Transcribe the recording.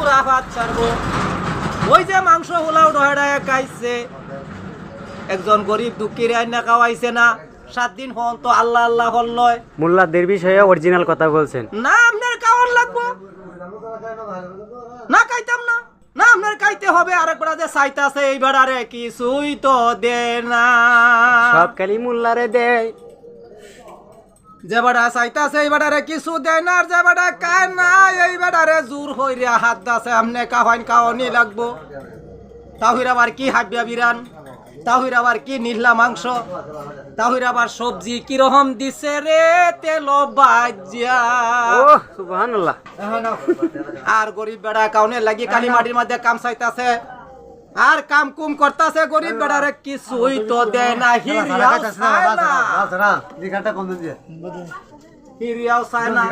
সুরা ভাত ছাড়বো। ওই যে মাংস হোলাও ডহাডায় খাইছে, একজন গরিব দুঃখী রান্না খাওয়াইছে না, 7 দিন হন তো আল্লাহ আল্লাহ হল্লয়। মোল্লা দেরবিশ হয়ে অরিজিনাল কথা বলছেন না আপনার খাওয়ার লাগবো না, খাইতাম না, না আপনার খাইতে হবে। আরেক বেড়া যে চাইতাছে এই বেড়ারে কিছুই তো দে না, সব খালি মোল্লারে দেয়। যে বেড়া চাইতাছে এই বেড়ারে কিছু দেয় না, আর যে বেড়া খায় না এই বেড়ারে জোর হইয়া হাত দাসে আমনে কাহাইন খাওয়ানি লাগবো। তাহির আবার কি হাবিয়া বিরান, তাহির আবার কি নিহলা মাংস, তাহির আবার সবজি কিরকম দিছে রে তেল বাজ্যা। ওহ সুবহানাল্লাহ। আর গরিব বেড়া কাউনে লাগি কালি মাটির মধ্যে কাম চাইতাছে, আর কাম কুম করতাছে, গরিব বেড়ারে কিছুই তো দেয় না, হিরিয়াও চায় না, হিরিয়াও চায় না।